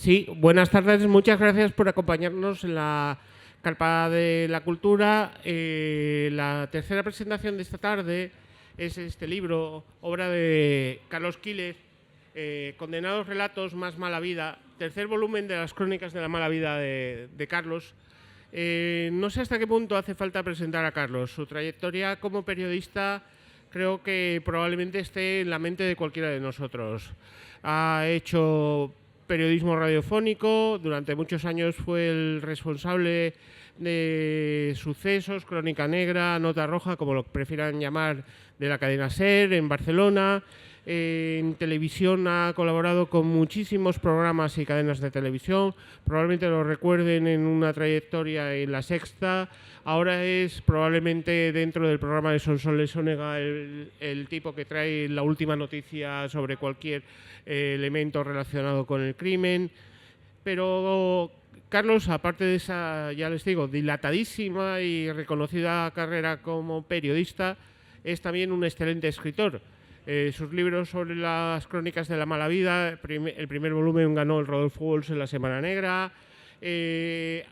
Sí, buenas tardes. Muchas gracias por acompañarnos en la Carpa de la Cultura. La tercera presentación de esta tarde es este libro, obra de Carlos Quílez, Condenados relatos, más mala vida, tercer volumen de las crónicas de la mala vida de Carlos. No sé hasta qué punto hace falta presentar a Carlos. Su trayectoria como periodista creo que probablemente esté en la mente de cualquiera de nosotros. Ha hecho periodismo radiofónico, durante muchos años fue el responsable de Sucesos, Crónica Negra, Nota Roja, como lo prefieran llamar, de la cadena SER en Barcelona. En televisión ha colaborado con muchísimos programas y cadenas de televisión. Probablemente lo recuerden en una trayectoria en La Sexta. Ahora es probablemente dentro del programa de Sonsoles Onega el tipo que trae la última noticia sobre cualquier elemento relacionado con el crimen. Pero Carlos, aparte de esa, ya les digo, dilatadísima y reconocida carrera como periodista, es también un excelente escritor. Sus libros sobre las crónicas de la mala vida, el primer volumen ganó el Rodolfo Walsh en la Semana Negra.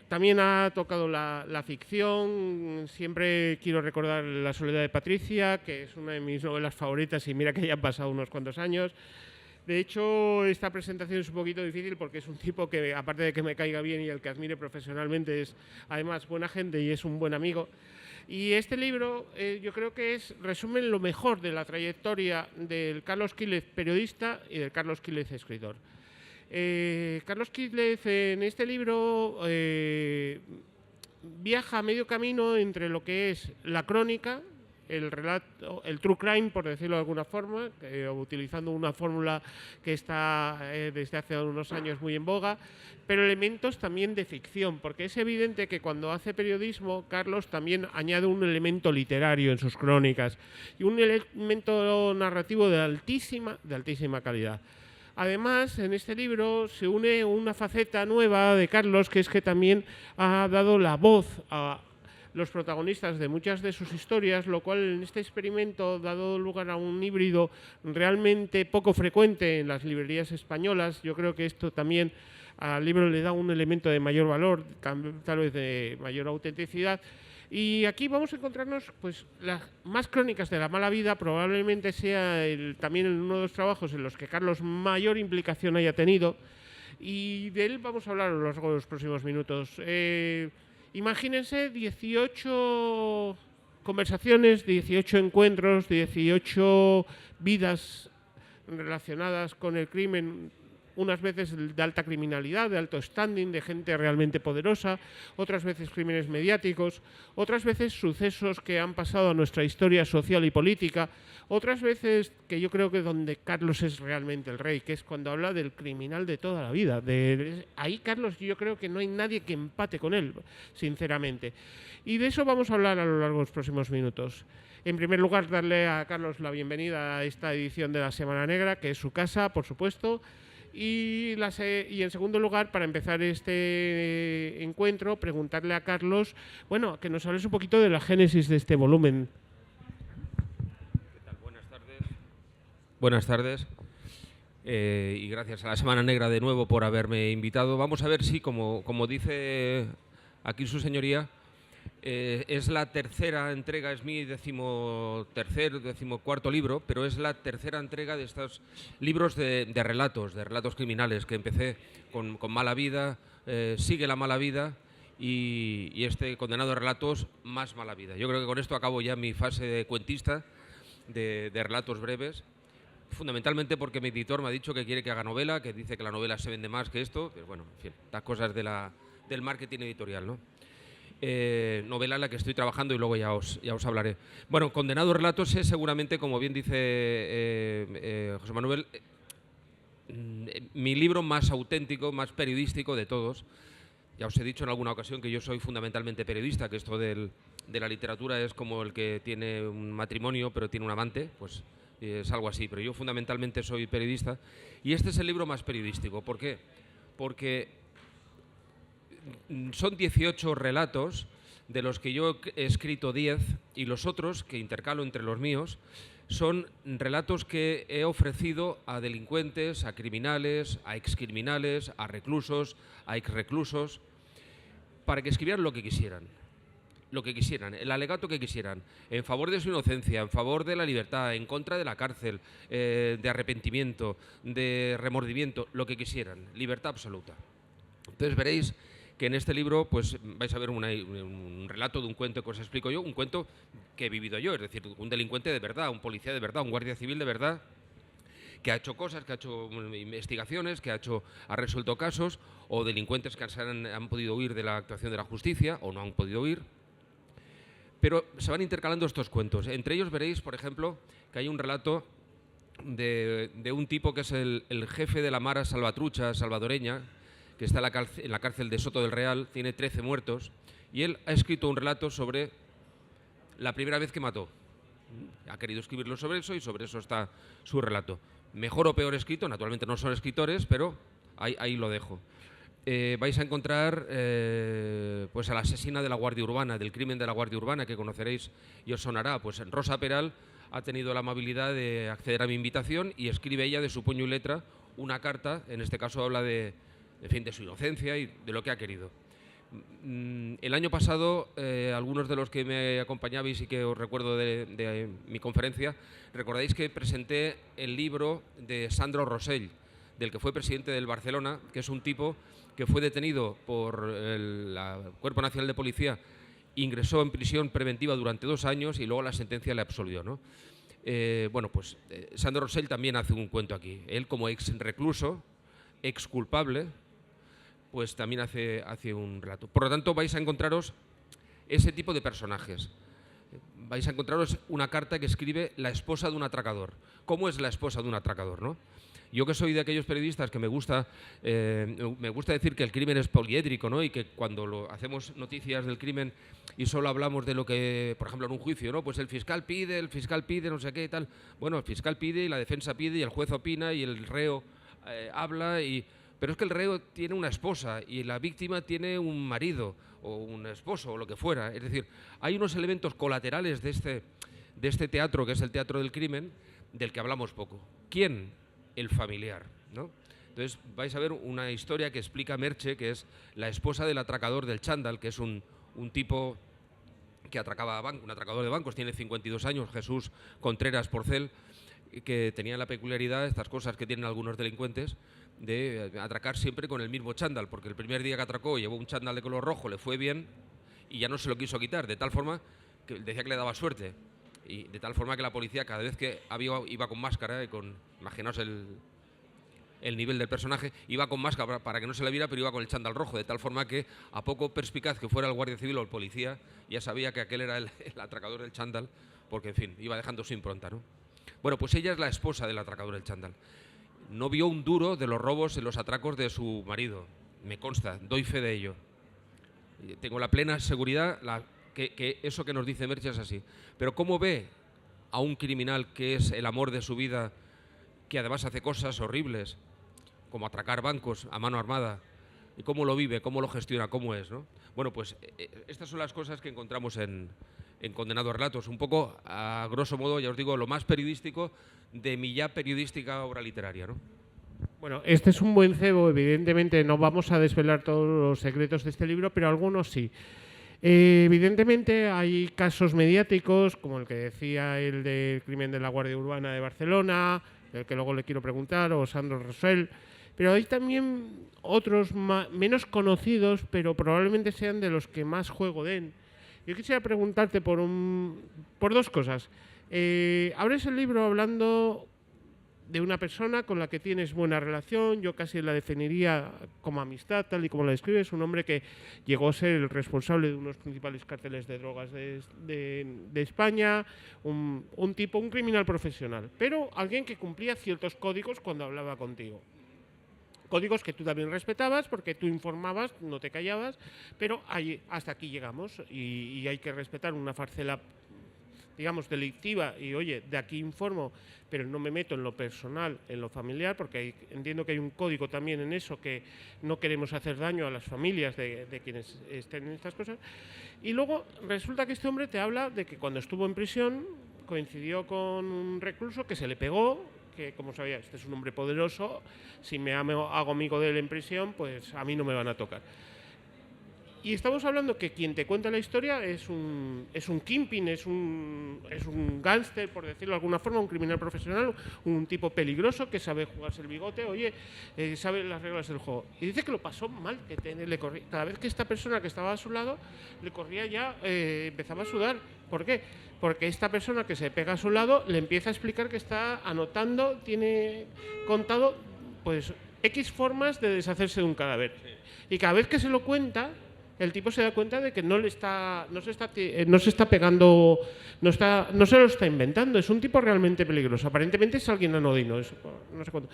También ha tocado la ficción. Siempre quiero recordar La soledad de Patricia, que es una de mis novelas favoritas, y mira que ya han pasado unos cuantos años. De hecho, esta presentación es un poquito difícil porque es un tipo que, aparte de que me caiga bien y el que admire profesionalmente, es además buena gente y es un buen amigo. Y este libro yo creo que resume lo mejor de la trayectoria del Carlos Quílez periodista y del Carlos Quílez escritor. Carlos Quílez en este libro viaja a medio camino entre lo que es la crónica, el relato, el true crime, por decirlo de alguna forma, utilizando una fórmula que está desde hace unos años muy en boga, pero elementos también de ficción, porque es evidente que cuando hace periodismo, Carlos también añade un elemento literario en sus crónicas y un elemento narrativo de altísima calidad. Además, en este libro se une una faceta nueva de Carlos, que es que también ha dado la voz a los protagonistas de muchas de sus historias, lo cual en este experimento ha dado lugar a un híbrido realmente poco frecuente en las librerías españolas. Yo creo que esto también al libro le da un elemento de mayor valor, tal vez de mayor autenticidad. Y aquí vamos a encontrarnos pues las más crónicas de la mala vida. Probablemente sea también uno de los trabajos en los que Carlos mayor implicación haya tenido, y de él vamos a hablar a lo largo de los próximos minutos. Imagínense 18 conversaciones, 18 encuentros, 18 vidas relacionadas con el crimen, unas veces de alta criminalidad, de alto standing, de gente realmente poderosa, otras veces crímenes mediáticos, otras veces sucesos que han pasado a nuestra historia social y política, otras veces que yo creo que donde Carlos es realmente el rey, que es cuando habla del criminal de toda la vida. Ahí Carlos, yo creo que no hay nadie que empate con él, sinceramente. Y de eso vamos a hablar a lo largo de los próximos minutos. En primer lugar, darle a Carlos la bienvenida a esta edición de la Semana Negra, que es su casa, por supuesto. Y en segundo lugar, para empezar este encuentro, preguntarle a Carlos, bueno, que nos hables un poquito de la génesis de este volumen. ¿Qué tal? Buenas tardes. Buenas tardes. Y gracias a la Semana Negra de nuevo por haberme invitado. Vamos a ver si, como dice aquí su señoría, es la tercera entrega, es mi decimocuarto libro, pero es la tercera entrega de estos libros de relatos criminales, que empecé con Mala Vida, Sigue la mala vida y este Condenado relatos, más mala vida. Yo creo que con esto acabo ya mi fase de cuentista de relatos breves, fundamentalmente porque mi editor me ha dicho que quiere que haga novela, que dice que la novela se vende más que esto, pero bueno, en fin, las cosas del marketing editorial, ¿no? Novela en la que estoy trabajando y luego ya os hablaré. Bueno, Condenados relatos es seguramente, como bien dice José Manuel, mi libro más auténtico, más periodístico de todos. Ya os he dicho en alguna ocasión que yo soy fundamentalmente periodista, que esto de la literatura es como el que tiene un matrimonio pero tiene un amante, pues es algo así, pero yo fundamentalmente soy periodista y este es el libro más periodístico. ¿Por qué? Porque son 18 relatos, de los que yo he escrito 10 y los otros, que intercalo entre los míos, son relatos que he ofrecido a delincuentes, a criminales, a excriminales, a reclusos, a exreclusos, para que escribieran lo que quisieran, el alegato que quisieran, en favor de su inocencia, en favor de la libertad, en contra de la cárcel, de arrepentimiento, de remordimiento, lo que quisieran, libertad absoluta. Entonces veréis que en este libro pues vais a ver un relato de un cuento que os explico yo, un cuento que he vivido yo, es decir, un delincuente de verdad, un policía de verdad, un guardia civil de verdad, que ha hecho cosas, que ha hecho investigaciones, que ha resuelto casos, o delincuentes que han podido huir de la actuación de la justicia o no han podido huir. Pero se van intercalando estos cuentos. Entre ellos veréis, por ejemplo, que hay un relato de un tipo que es el jefe de la Mara Salvatrucha salvadoreña, que está en la cárcel de Soto del Real, tiene 13 muertos, y él ha escrito un relato sobre la primera vez que mató. Ha querido escribirlo sobre eso y sobre eso está su relato. Mejor o peor escrito, naturalmente no son escritores, pero ahí lo dejo. Vais a encontrar pues a la asesina de la Guardia Urbana, del crimen de la Guardia Urbana, que conoceréis y os sonará. Pues Rosa Peral ha tenido la amabilidad de acceder a mi invitación y escribe ella de su puño y letra una carta, en este caso habla de su inocencia y de lo que ha querido. El año pasado, algunos de los que me acompañabais y que os recuerdo de mi conferencia, recordáis que presenté el libro de Sandro Rosell, del que fue presidente del Barcelona, que es un tipo que fue detenido por el Cuerpo Nacional de Policía, ingresó en prisión preventiva durante 2 años y luego la sentencia le absolvió, ¿no? Sandro Rosell también hace un cuento aquí. Él, como ex recluso, ex culpable, pues también hace un relato. Por lo tanto, vais a encontraros ese tipo de personajes. Vais a encontraros una carta que escribe la esposa de un atracador. ¿Cómo es la esposa de un atracador, no? Yo, que soy de aquellos periodistas que me gusta decir que el crimen es poliédrico, ¿no? Y que cuando hacemos noticias del crimen y solo hablamos de lo que, por ejemplo, en un juicio, ¿no? Pues el fiscal pide, no sé qué y tal. Bueno, el fiscal pide y la defensa pide y el juez opina y el reo habla pero es que el reo tiene una esposa y la víctima tiene un marido o un esposo o lo que fuera. Es decir, hay unos elementos colaterales de este teatro, que es el teatro del crimen, del que hablamos poco. ¿Quién? El familiar, ¿no? Entonces vais a ver una historia que explica Merche, que es la esposa del atracador del chándal, que es un tipo que atracaba un atracador de bancos, tiene 52 años, Jesús Contreras Porcel, que tenía la peculiaridad, estas cosas que tienen algunos delincuentes, de atracar siempre con el mismo chándal, porque el primer día que atracó llevó un chándal de color rojo, le fue bien y ya no se lo quiso quitar, de tal forma que decía que le daba suerte, y de tal forma que la policía cada vez que iba con máscara, imaginaos el nivel del personaje, iba con máscara para que no se le viera, pero iba con el chándal rojo, de tal forma que a poco perspicaz que fuera el guardia civil o el policía, ya sabía que aquel era el atracador del chándal, porque en fin, iba dejando su impronta, ¿no? Bueno, pues ella es la esposa del atracador del chándal. No vio un duro de los robos y los atracos de su marido, me consta, doy fe de ello. Tengo la plena seguridad que eso que nos dice Merche es así. Pero ¿cómo ve a un criminal que es el amor de su vida, que además hace cosas horribles, como atracar bancos a mano armada? ¿Y cómo lo vive, cómo lo gestiona, cómo es, ¿no? Bueno, pues estas son las cosas que encontramos en Condenado a Relatos. Un poco, a grosso modo, ya os digo, lo más periodístico de mi ya periodística obra literaria, ¿no? Bueno, este es un buen cebo. Evidentemente no vamos a desvelar todos los secretos de este libro, pero algunos sí. Evidentemente hay casos mediáticos, como el que decía el del crimen de la Guardia Urbana de Barcelona, del que luego le quiero preguntar, o Sandro Rosell, pero hay también otros menos conocidos, pero probablemente sean de los que más juego den. Yo quisiera preguntarte por 2 cosas. Abres el libro hablando de una persona con la que tienes buena relación, yo casi la definiría como amistad, tal y como la describes, un hombre que llegó a ser el responsable de unos principales cárteles de drogas de España, un criminal profesional, pero alguien que cumplía ciertos códigos cuando hablaba contigo. Códigos que tú también respetabas porque tú informabas, no te callabas, pero hasta aquí llegamos y hay que respetar una parcela, digamos, delictiva y, oye, de aquí informo, pero no me meto en lo personal, en lo familiar, porque entiendo que hay un código también en eso, que no queremos hacer daño a las familias de quienes estén en estas cosas. Y luego resulta que este hombre te habla de que cuando estuvo en prisión coincidió con un recluso que se le pegó, que como sabía, este es un hombre poderoso, si me hago amigo de él en prisión, pues a mí no me van a tocar. Y estamos hablando que quien te cuenta la historia es un kingpin, es un gángster, por decirlo de alguna forma, un criminal profesional, un tipo peligroso que sabe jugarse el bigote, oye, sabe las reglas del juego. Y dice que lo pasó mal, que cada vez que esta persona que estaba a su lado le corría ya, empezaba a sudar. ¿Por qué? Porque esta persona que se pega a su lado le empieza a explicar que está anotando, tiene contado pues X formas de deshacerse de un cadáver. Y cada vez que se lo cuenta, el tipo se da cuenta de que no se está pegando, no se lo está inventando, es un tipo realmente peligroso. Aparentemente es alguien anodino, no sé cuánto.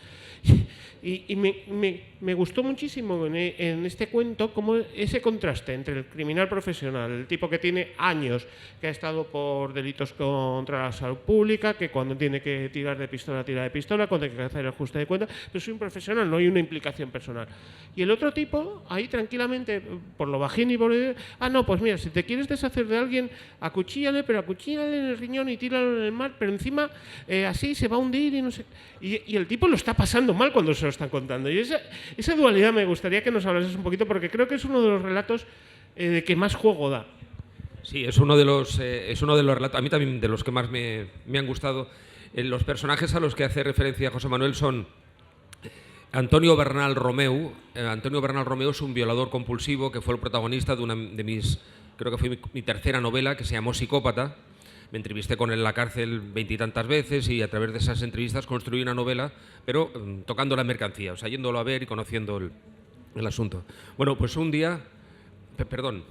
Y me gustó muchísimo en este cuento como ese contraste entre el criminal profesional, el tipo que tiene años, que ha estado por delitos contra la salud pública, que cuando tiene que tirar de pistola, tira de pistola, cuando hay que hacer el ajuste de cuentas, pero soy un profesional, no hay una implicación personal. Y el otro tipo, ahí tranquilamente, por lo bajín y por no, pues mira, si te quieres deshacer de alguien, acuchíllale, pero acuchíllale en el riñón y tíralo en el mar, pero encima así se va a hundir y no sé. Y el tipo lo está pasando mal cuando se lo están contando. Y esa dualidad me gustaría que nos hablases un poquito, porque creo que es uno de los relatos que más juego da. Sí, es uno de los relatos, a mí también de los que más me han gustado. Los personajes a los que hace referencia José Manuel son Antonio Bernal Romeu. Antonio Bernal Romeu es un violador compulsivo que fue el protagonista de una de mis, creo que fue mi tercera novela, que se llamó Psicópata. Me entrevisté con él en la cárcel 20 y tantas veces y a través de esas entrevistas construí una novela, pero tocando la mercancía, o sea, yéndolo a ver y conociendo el asunto. Bueno, pues un día... Perdón.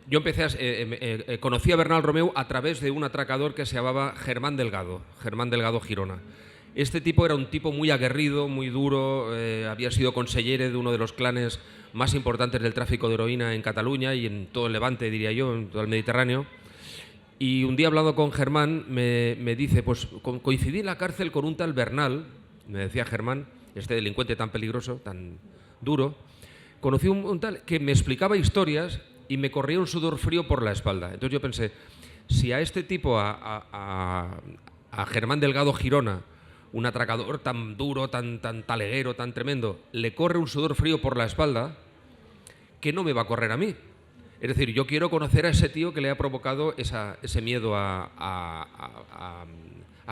Yo conocí a Bernal Romeu a través de un atracador que se llamaba Germán Delgado Girona. Este tipo era un tipo muy aguerrido, muy duro, había sido consellere de uno de los clanes más importantes del tráfico de heroína en Cataluña y en todo el Levante, diría yo, en todo el Mediterráneo. Y un día hablando con Germán me dice, pues coincidí en la cárcel con un tal Bernal, me decía Germán, este delincuente tan peligroso, tan duro, conocí un tal que me explicaba historias y me corría un sudor frío por la espalda. Entonces yo pensé, si a este tipo, a Germán Delgado Girona, un atracador tan duro, tan taleguero, tan tremendo, le corre un sudor frío por la espalda, ¿qué no me va a correr a mí? Es decir, yo quiero conocer a ese tío que le ha provocado ese miedo a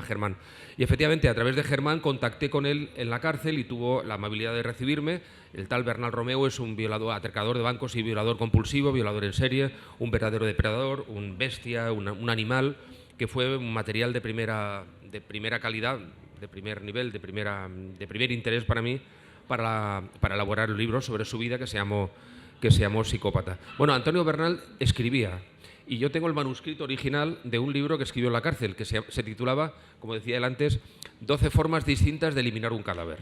Germán. Y efectivamente, a través de Germán contacté con él en la cárcel y tuvo la amabilidad de recibirme. El tal Bernal Romeu es un violador, atracador de bancos y violador compulsivo, violador en serie, un verdadero depredador, un bestia, un animal, que fue un material de primera calidad, de primer nivel, de primer interés para mí, para elaborar un libro sobre su vida que se llamó Psicópata. Bueno, Antonio Bernal escribía, y yo tengo el manuscrito original de un libro que escribió en la cárcel, que se titulaba, como decía él antes, 12 formas distintas de eliminar un cadáver.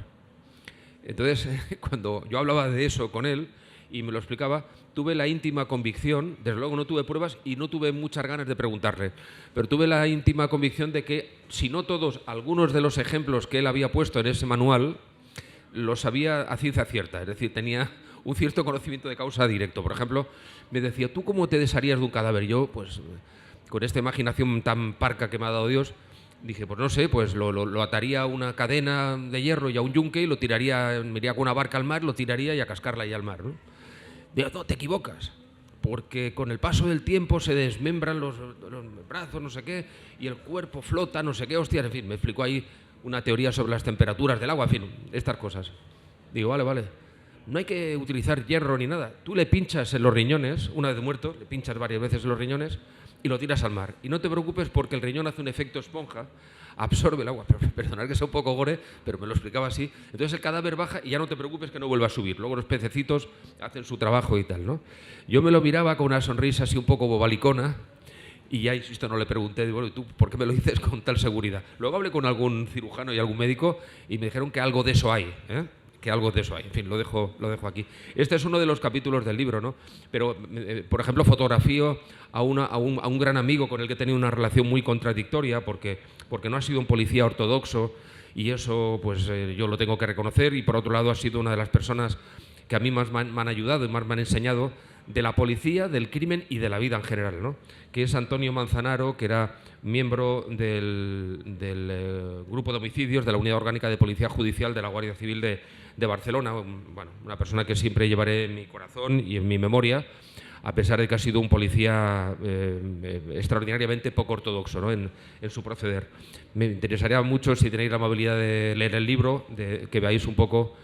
Entonces, cuando yo hablaba de eso con él y me lo explicaba, tuve la íntima convicción, desde luego no tuve pruebas y no tuve muchas ganas de preguntarle, pero tuve la íntima convicción de que, si no todos, algunos de los ejemplos que él había puesto en ese manual, los sabía a ciencia cierta, es decir, tenía un cierto conocimiento de causa directo. Por ejemplo, me decía, ¿tú cómo te desharías de un cadáver? Yo, pues, con esta imaginación tan parca que me ha dado Dios, dije, pues no sé, pues lo ataría a una cadena de hierro y a un yunque y lo tiraría, me iría con una barca al mar, lo tiraría y a cascarla ahí al mar, ¿no? Digo, no, te equivocas, porque con el paso del tiempo se desmembran los brazos, no sé qué, y el cuerpo flota, no sé qué, hostias, en fin, me explicó ahí una teoría sobre las temperaturas del agua, en fin, estas cosas. Digo, vale, no hay que utilizar hierro ni nada. Tú le pinchas en los riñones, una vez muerto, le pinchas varias veces en los riñones y lo tiras al mar. Y no te preocupes porque el riñón hace un efecto esponja, absorbe el agua. Perdonad que sea un poco gore, pero me lo explicaba así. Entonces el cadáver baja y ya no te preocupes que no vuelva a subir. Luego los pececitos hacen su trabajo y tal, ¿no? Yo me lo miraba con una sonrisa así un poco bobalicona y ya, insisto, no le pregunté, digo, bueno, ¿tú por qué me lo dices con tal seguridad? Luego hablé con algún cirujano y algún médico y me dijeron que algo de eso hay, ¿eh? Que algo de eso hay. En fin, lo dejo aquí. Este es uno de los capítulos del libro, ¿no? Pero, por ejemplo, fotografío a un gran amigo con el que he tenido una relación muy contradictoria porque no ha sido un policía ortodoxo y eso, pues, yo lo tengo que reconocer, y por otro lado ha sido una de las personas que a mí más me han ayudado y más me han enseñado de la policía, del crimen y de la vida en general, ¿no? Que es Antonio Manzanaro, que era miembro del grupo de homicidios de la Unidad Orgánica de Policía Judicial de la Guardia Civil de Barcelona. Bueno, una persona que siempre llevaré en mi corazón y en mi memoria, a pesar de que ha sido un policía extraordinariamente poco ortodoxo, ¿no? en su proceder. Me interesaría mucho, si tenéis la amabilidad de leer el libro, que veáis un poco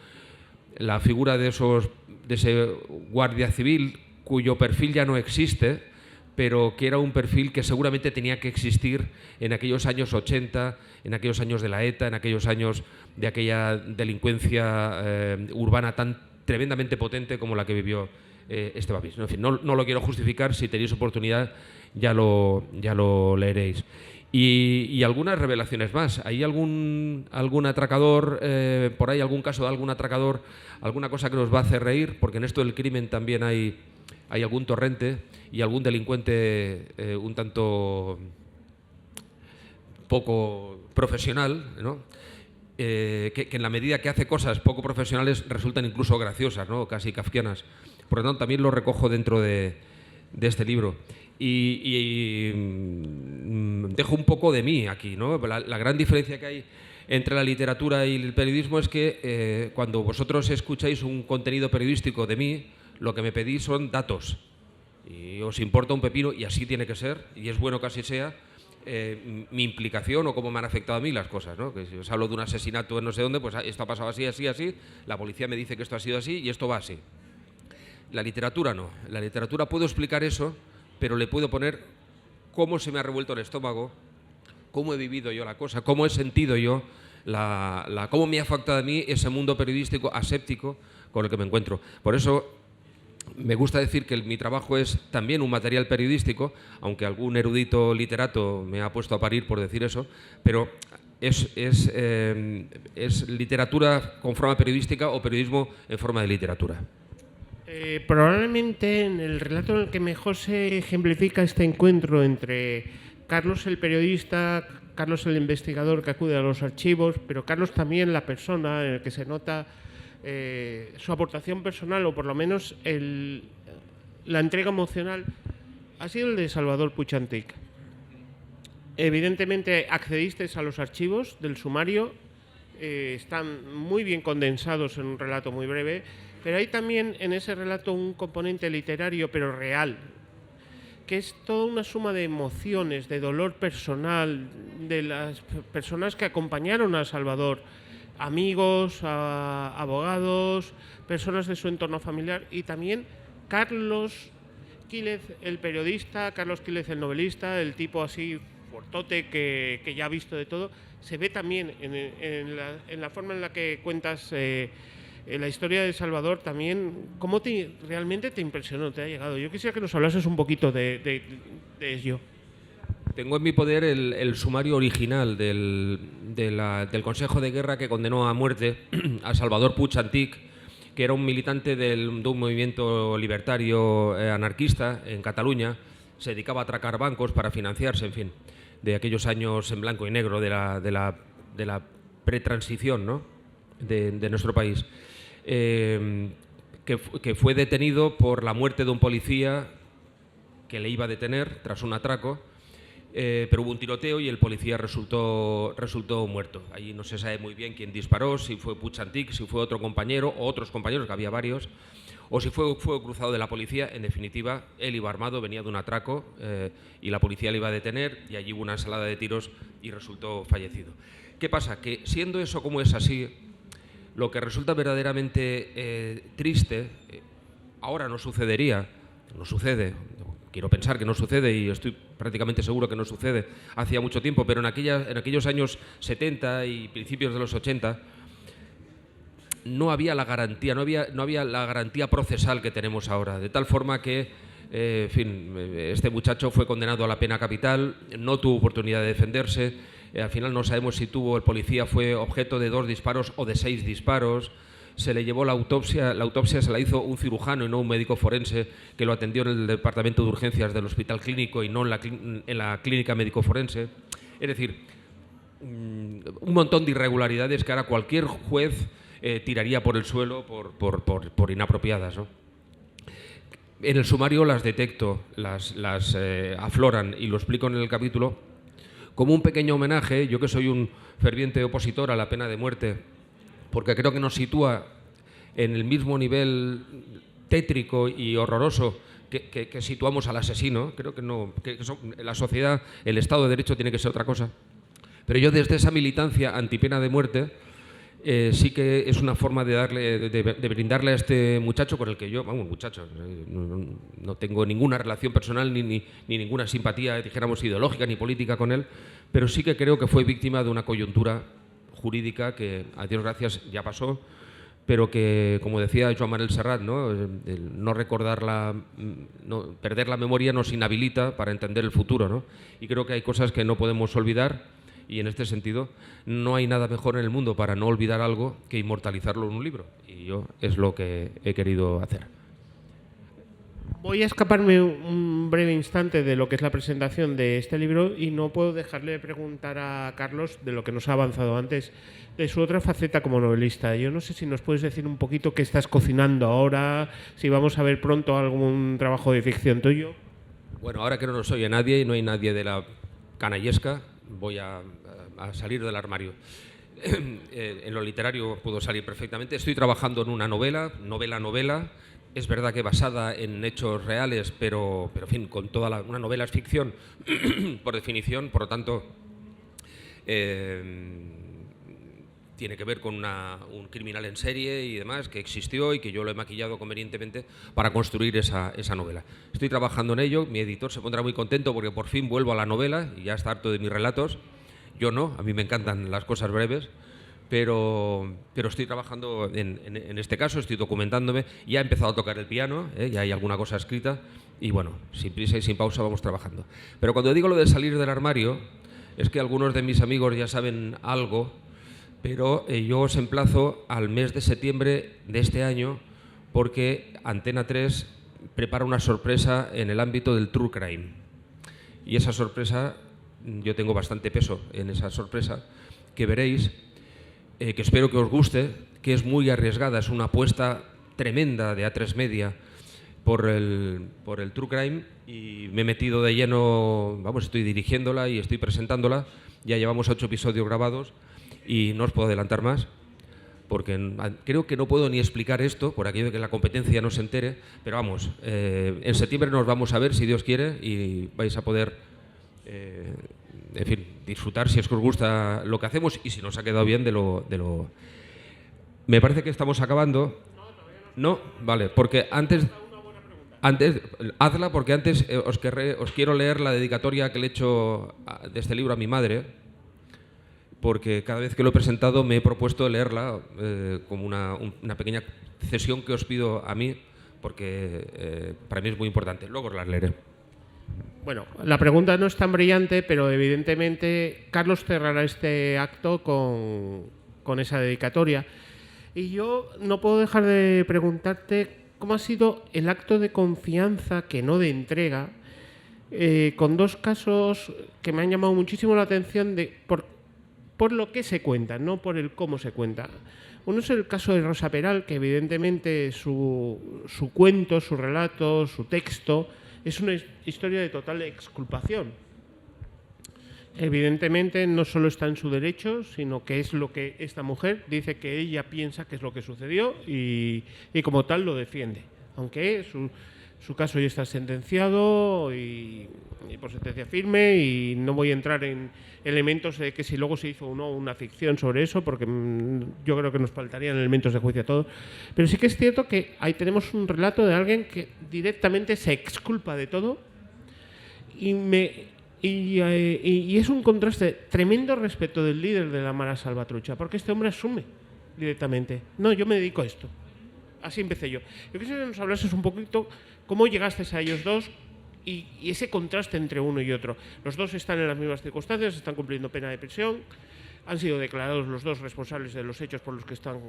la figura de ese guardia civil cuyo perfil ya no existe, pero que era un perfil que seguramente tenía que existir en aquellos años 80, en aquellos años de la ETA, en aquellos años de aquella delincuencia urbana tan tremendamente potente como la que vivió este Babis. En fin, no lo quiero justificar, si tenéis oportunidad ya lo leeréis. Y algunas revelaciones más. ¿Hay algún atracador, por ahí algún caso de algún atracador, alguna cosa que nos va a hacer reír? Porque en esto del crimen también hay algún torrente y algún delincuente un tanto poco profesional, ¿no? Que en la medida que hace cosas poco profesionales resultan incluso graciosas, ¿no? Casi kafkianas. Por lo tanto, también lo recojo dentro de este libro. Y dejo un poco de mí aquí, ¿no? La gran diferencia que hay entre la literatura y el periodismo es que cuando vosotros escucháis un contenido periodístico de mí, lo que me pedís son datos. Y os importa un pepino, y así tiene que ser, y es bueno que así sea, mi implicación o cómo me han afectado a mí las cosas, ¿no? Que si os hablo de un asesinato en no sé dónde, pues esto ha pasado así, así, así, la policía me dice que esto ha sido así y esto va así. La literatura no. La literatura puedo explicar eso, pero le puedo poner cómo se me ha revuelto el estómago, cómo he vivido yo la cosa, cómo he sentido yo, cómo me ha afectado a mí ese mundo periodístico aséptico con el que me encuentro. Por eso me gusta decir que mi trabajo es también un material periodístico, aunque algún erudito literato me ha puesto a parir por decir eso, pero es literatura con forma periodística o periodismo en forma de literatura. Probablemente en el relato en el que mejor se ejemplifica este encuentro entre Carlos el periodista, Carlos el investigador que acude a los archivos, pero Carlos también la persona, en el que se nota su aportación personal, o por lo menos la entrega emocional, ha sido el de Salvador Puig Antich. Evidentemente accedisteis a los archivos del sumario, están muy bien condensados en un relato muy breve, pero hay también en ese relato un componente literario, pero real, que es toda una suma de emociones, de dolor personal, de las personas que acompañaron a Salvador, amigos, abogados, personas de su entorno familiar, y también Carlos Quílez, el periodista, Carlos Quílez, el novelista, el tipo así fuertote que ya ha visto de todo. Se ve también en la forma en la que cuentas la historia de Salvador, también cómo realmente te impresionó, te ha llegado. Yo quisiera que nos hablases un poquito de ello. Tengo en mi poder el sumario original del Consejo de Guerra que condenó a muerte a Salvador Puig Antich, que era un militante de un movimiento libertario anarquista en Cataluña. Se dedicaba a atracar bancos para financiarse, en fin, de aquellos años en blanco y negro de la pretransición, ¿no? de nuestro país. Que fue detenido por la muerte de un policía que le iba a detener tras un atraco, pero hubo un tiroteo y el policía resultó muerto. Allí no se sabe muy bien quién disparó, si fue Puig Antich, si fue otro compañero o otros compañeros, que había varios, o si fue cruzado de la policía. En definitiva, él iba armado, venía de un atraco y la policía le iba a detener, y allí hubo una ensalada de tiros y resultó fallecido. ¿Qué pasa? Que siendo eso como es así, lo que resulta verdaderamente triste, ahora no sucedería, no sucede, quiero pensar que no sucede y estoy prácticamente seguro que no sucede hacía mucho tiempo, pero en aquellos años 70 y principios de los 80 no había la garantía, no había la garantía procesal que tenemos ahora, de tal forma que, en fin, este muchacho fue condenado a la pena capital, no tuvo oportunidad de defenderse. Al final no sabemos si el policía fue objeto de 2 disparos o de 6 disparos. Se le llevó la autopsia se la hizo un cirujano y no un médico forense, que lo atendió en el departamento de urgencias del hospital clínico y no en la clínica médico forense. Es decir, un montón de irregularidades que ahora cualquier juez tiraría por el suelo por inapropiadas, ¿no? En el sumario las detecto, las afloran y lo explico en el capítulo como un pequeño homenaje. Yo, que soy un ferviente opositor a la pena de muerte, porque creo que nos sitúa en el mismo nivel tétrico y horroroso que situamos al asesino. Creo que no, la sociedad, el Estado de Derecho tiene que ser otra cosa. Pero yo, desde esa militancia antipena de muerte, sí que es una forma de brindarle a este muchacho, con el que yo, vamos, muchacho, no tengo ninguna relación personal ni ninguna simpatía, dijéramos, ideológica ni política con él, pero sí que creo que fue víctima de una coyuntura jurídica que, a Dios gracias, ya pasó, pero que, como decía Joan Manuel Serrat, ¿no? El no recordarla, perder la memoria nos inhabilita para entender el futuro, ¿no? Y creo que hay cosas que no podemos olvidar, y en este sentido no hay nada mejor en el mundo para no olvidar algo que inmortalizarlo en un libro, y yo es lo que he querido hacer. Voy a escaparme un breve instante de lo que es la presentación de este libro y no puedo dejarle de preguntar a Carlos de lo que nos ha avanzado antes, de su otra faceta como novelista. Yo no sé si nos puedes decir un poquito qué estás cocinando ahora, si vamos a ver pronto algún trabajo de ficción tuyo. Bueno, ahora que no nos oye nadie y no hay nadie de la canallesca, voy a salir del armario. En lo literario puedo salir perfectamente. Estoy trabajando en una novela. Es verdad que basada en hechos reales, pero en fin, con toda una novela es ficción, por definición, por lo tanto, tiene que ver con un criminal en serie y demás, que existió y que yo lo he maquillado convenientemente para construir esa novela. Estoy trabajando en ello, mi editor se pondrá muy contento porque por fin vuelvo a la novela y ya está harto de mis relatos. Yo no, a mí me encantan las cosas breves. Pero estoy trabajando en este caso, estoy documentándome, ya he empezado a tocar el piano, ya hay alguna cosa escrita y bueno, sin prisa y sin pausa vamos trabajando. Pero cuando digo lo de salir del armario, es que algunos de mis amigos ya saben algo, pero yo os emplazo al mes de septiembre de este año, porque Antena 3 prepara una sorpresa en el ámbito del true crime. Y esa sorpresa, yo tengo bastante peso en esa sorpresa, que veréis, que espero que os guste, que es muy arriesgada, es una apuesta tremenda de A3 Media por el true crime, y me he metido de lleno, vamos, estoy dirigiéndola y estoy presentándola, ya llevamos 8 episodios grabados y no os puedo adelantar más, porque creo que no puedo ni explicar esto, por aquello de que la competencia no se entere, pero vamos, en septiembre nos vamos a ver, si Dios quiere, y vais a poder en fin, disfrutar, si es que os gusta lo que hacemos y si nos ha quedado bien de lo... Me parece que estamos acabando. No, vale, porque antes hazla, porque antes os quiero leer la dedicatoria que le he hecho de este libro a mi madre, porque cada vez que lo he presentado me he propuesto leerla como una pequeña cesión que os pido a mí, porque para mí es muy importante. Luego os las leeré. Bueno, la pregunta no es tan brillante, pero evidentemente Carlos cerrará este acto con esa dedicatoria. Y yo no puedo dejar de preguntarte cómo ha sido el acto de confianza, que no de entrega, con dos casos que me han llamado muchísimo la atención por lo que se cuenta, no por el cómo se cuenta. Uno es el caso de Rosa Peral, que evidentemente su cuento, su relato, su texto es una historia de total exculpación. Evidentemente no solo está en su derecho, sino que es lo que esta mujer dice que ella piensa que es lo que sucedió y como tal lo defiende. Aunque su caso ya está sentenciado y por sentencia firme, y no voy a entrar en elementos de que si luego se hizo o no una ficción sobre eso, porque yo creo que nos faltarían elementos de juicio a todos. Pero sí que es cierto que ahí tenemos un relato de alguien que directamente se exculpa de todo y es un contraste tremendo respecto del líder de la Mara Salvatrucha, porque este hombre asume directamente: no, yo me dedico a esto. Así empecé yo. Yo quisiera que nos hablases un poquito cómo llegaste a ellos dos y ese contraste entre uno y otro. Los dos están en las mismas circunstancias, están cumpliendo pena de prisión, han sido declarados los dos responsables de los hechos por los que están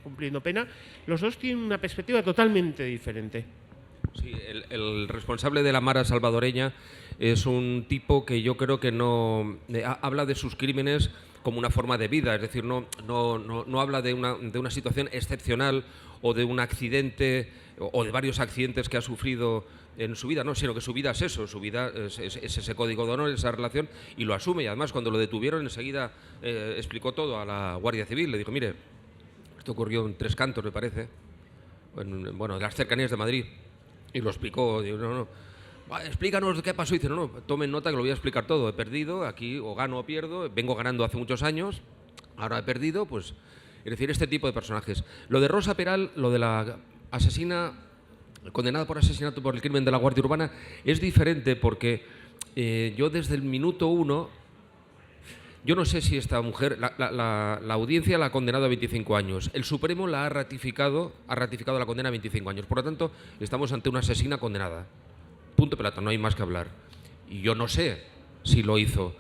cumpliendo pena. Los dos tienen una perspectiva totalmente diferente. Sí, el responsable de la Mara salvadoreña es un tipo que yo creo que no habla de sus crímenes como una forma de vida, es decir, no habla de una situación excepcional o de un accidente o de varios accidentes que ha sufrido en su vida, no, sino que su vida es eso, su vida es ese código de honor, esa relación, y lo asume. Y además, cuando lo detuvieron, enseguida explicó todo a la Guardia Civil. Le dijo, mire, esto ocurrió en Tres Cantos, me parece, bueno, en las cercanías de Madrid, y lo explicó. Digo, no, explícanos qué pasó. Y dice, no, tomen nota que lo voy a explicar todo. He perdido, aquí o gano o pierdo, vengo ganando hace muchos años, ahora he perdido, pues... Es decir, este tipo de personajes. Lo de Rosa Peral, lo de la asesina, condenada por asesinato por el crimen de la Guardia Urbana, es diferente porque yo desde el minuto 1, yo no sé si esta mujer, la audiencia la ha condenado a 25 años, el Supremo la ha ratificado la condena a 25 años, por lo tanto, estamos ante una asesina condenada. Punto pelota, no hay más que hablar. Y yo no sé si lo hizo.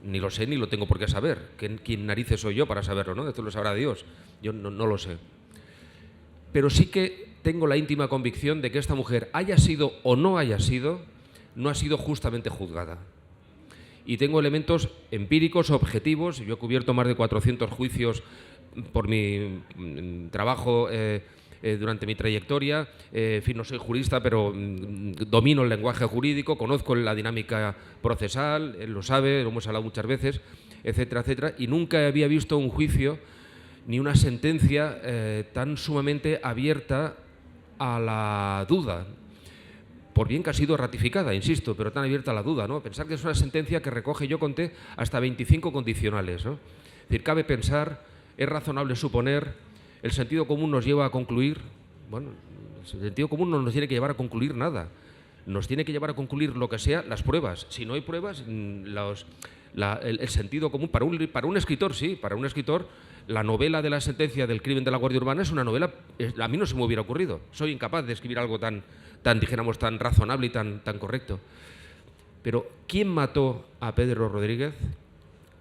Ni lo sé, ni lo tengo por qué saber. ¿Quién narices soy yo para saberlo, no? Esto lo sabrá Dios. Yo no lo sé. Pero sí que tengo la íntima convicción de que esta mujer, haya sido o no haya sido, no ha sido justamente juzgada. Y tengo elementos empíricos, objetivos. Yo he cubierto más de 400 juicios por mi trabajo durante mi trayectoria. En fin, no soy jurista, pero domino el lenguaje jurídico, conozco la dinámica procesal, él lo sabe, lo hemos hablado muchas veces, etcétera, etcétera, y nunca había visto un juicio ni una sentencia tan sumamente abierta a la duda, por bien que ha sido ratificada, insisto, pero tan abierta a la duda, ¿no? Pensar que es una sentencia que recoge, yo conté, hasta 25 condicionales, ¿no? Es decir, cabe pensar, es razonable suponer, el sentido común nos lleva a concluir, bueno, el sentido común no nos tiene que llevar a concluir nada, nos tiene que llevar a concluir lo que sea, las pruebas. Si no hay pruebas, el sentido común, para un escritor, sí, para un escritor, la novela de la sentencia del crimen de la Guardia Urbana es una novela, a mí no se me hubiera ocurrido, soy incapaz de escribir algo tan dijéramos, tan razonable y tan correcto. Pero ¿quién mató a Pedro Rodríguez?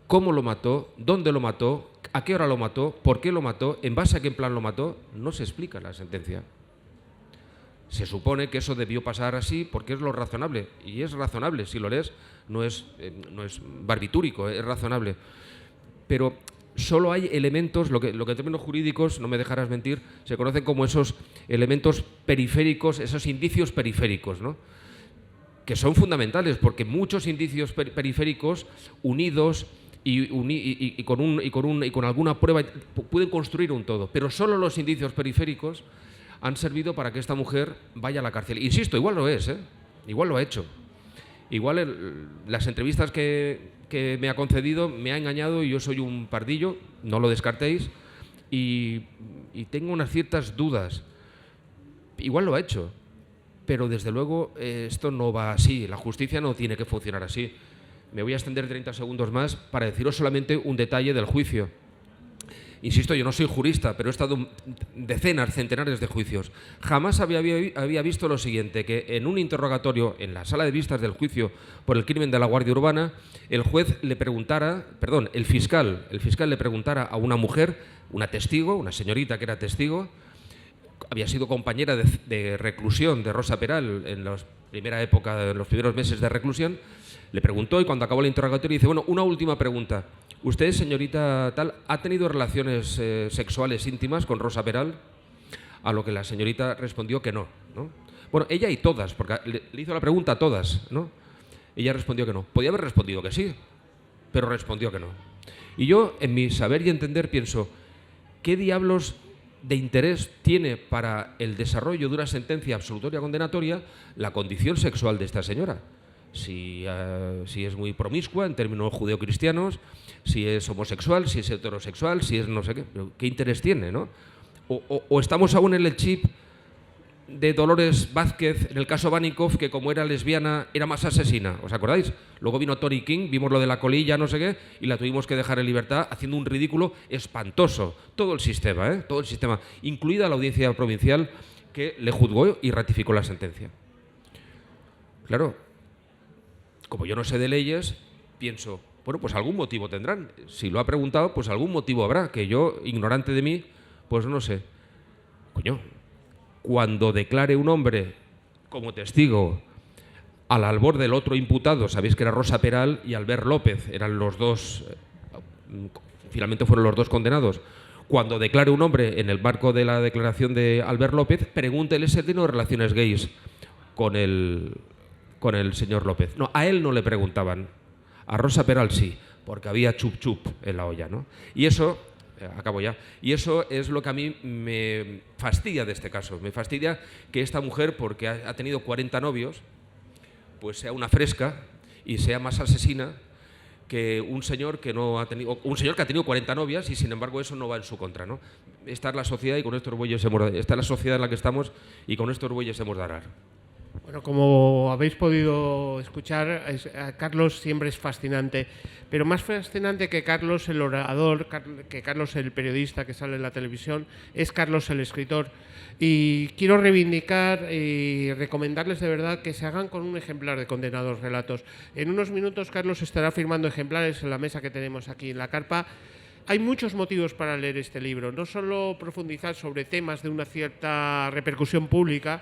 ¿Cómo lo mató? ¿Dónde lo mató? ¿A qué hora lo mató? ¿Por qué lo mató? ¿En base a qué plan lo mató? No se explica en la sentencia. Se supone que eso debió pasar así porque es lo razonable. Y es razonable, si lo lees, no es barbitúrico, es razonable. Pero solo hay elementos, lo que en términos jurídicos, no me dejarás mentir, se conocen como esos elementos periféricos, esos indicios periféricos, ¿no? Que son fundamentales porque muchos indicios periféricos unidos y con alguna prueba pueden construir un todo, pero solo los indicios periféricos han servido para que esta mujer vaya a la cárcel. Insisto, igual lo es, igual lo ha hecho. Igual las entrevistas que me ha concedido me ha engañado y yo soy un pardillo, no lo descartéis, y tengo unas ciertas dudas. Igual lo ha hecho, pero desde luego esto no va así, la justicia no tiene que funcionar así. Me voy a extender 30 segundos más para deciros solamente un detalle del juicio. Insisto, yo no soy jurista, pero he estado decenas, centenares de juicios. Jamás había visto lo siguiente, que en un interrogatorio en la sala de vistas del juicio por el crimen de la Guardia Urbana, el fiscal le preguntara a una mujer, una testigo, una señorita que era testigo, había sido compañera de reclusión de Rosa Peral en la primera época, en los primeros meses de reclusión, le preguntó y cuando acabó el interrogatorio dice, bueno, una última pregunta. ¿Usted, señorita tal, ha tenido relaciones sexuales íntimas con Rosa Peral? A lo que la señorita respondió que no, ¿no? Bueno, ella y todas, porque le hizo la pregunta a todas, ¿no? Ella respondió que no. Podía haber respondido que sí, pero respondió que no. Y yo, en mi saber y entender, pienso, ¿qué diablos de interés tiene para el desarrollo de una sentencia absolutoria condenatoria la condición sexual de esta señora? Si es muy promiscua en términos judeocristianos, si es homosexual, si es heterosexual, si es no sé qué. ¿Qué interés tiene, no? O estamos aún en el chip de Dolores Vázquez, en el caso Vanikov, que como era lesbiana era más asesina, ¿os acordáis? Luego vino Tori King, vimos lo de la colilla, no sé qué, y la tuvimos que dejar en libertad haciendo un ridículo espantoso. Todo el sistema, todo el sistema, incluida la audiencia provincial que le juzgó y ratificó la sentencia. Claro, como yo no sé de leyes, pienso, bueno, pues algún motivo tendrán. Si lo ha preguntado, pues algún motivo habrá, que yo, ignorante de mí, pues no sé. Coño, cuando declare un hombre como testigo al albor del otro imputado, sabéis que era Rosa Peral y Albert López, eran los dos finalmente fueron los dos condenados, cuando declare un hombre en el marco de la declaración de Albert López, pregúntele si tiene relaciones gays con el señor López. No, a él no le preguntaban, a Rosa Peral sí, porque había chup chup en la olla, ¿no? Y eso, acabo ya, y eso es lo que a mí me fastidia de este caso. Me fastidia que esta mujer, porque ha tenido 40 novios, pues sea una fresca y sea más asesina que un señor que no ha tenido, un señor que ha tenido 40 novias y sin embargo eso no va en su contra, ¿no? Esta es la sociedad y con estos bueyes esta es la sociedad en la que estamos y con estos bueyes hemos de arar. Bueno, como habéis podido escuchar, Carlos siempre es fascinante, pero más fascinante que Carlos el orador, que Carlos el periodista que sale en la televisión, es Carlos el escritor. Y quiero reivindicar y recomendarles de verdad que se hagan con un ejemplar de Condenados Relatos. En unos minutos Carlos estará firmando ejemplares en la mesa que tenemos aquí en la carpa. Hay muchos motivos para leer este libro, no solo profundizar sobre temas de una cierta repercusión pública,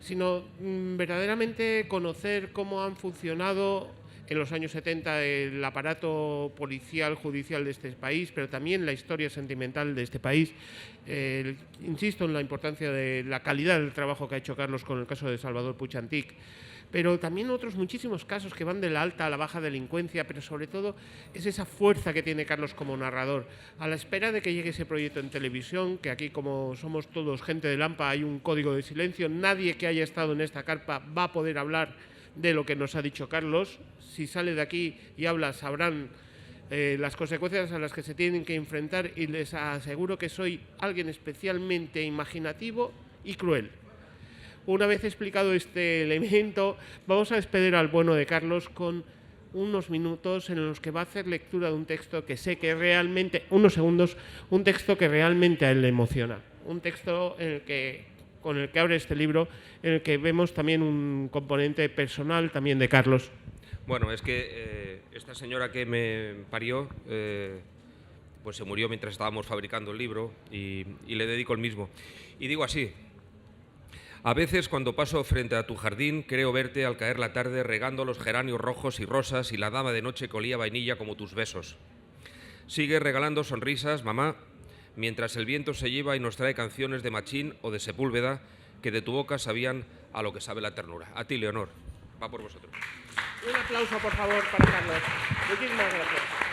sino verdaderamente conocer cómo han funcionado en los años 70 el aparato policial, judicial de este país, pero también la historia sentimental de este país. Insisto en la importancia de la calidad del trabajo que ha hecho Carlos con el caso de Salvador Puig Antich, pero también otros muchísimos casos que van de la alta a la baja delincuencia, pero sobre todo es esa fuerza que tiene Carlos como narrador. A la espera de que llegue ese proyecto en televisión, que aquí como somos todos gente de Lampa hay un código de silencio, nadie que haya estado en esta carpa va a poder hablar de lo que nos ha dicho Carlos. Si sale de aquí y habla sabrán las consecuencias a las que se tienen que enfrentar y les aseguro que soy alguien especialmente imaginativo y cruel. Una vez explicado este elemento, vamos a despedir al bueno de Carlos con unos minutos en los que va a hacer lectura de un texto que sé que realmente, unos segundos, un texto que realmente a él le emociona. Un texto con el que abre este libro, en el que vemos también un componente personal también de Carlos. Bueno, es que esta señora que me parió, pues se murió mientras estábamos fabricando el libro y le dedico el mismo. Y digo así: a veces cuando paso frente a tu jardín creo verte al caer la tarde regando los geranios rojos y rosas y la dama de noche que olía vainilla como tus besos. Sigue regalando sonrisas, mamá, mientras el viento se lleva y nos trae canciones de Machín o de Sepúlveda que de tu boca sabían a lo que sabe la ternura. A ti, Leonor, va por vosotros. Un aplauso, por favor, para Carlos. Muchísimas gracias.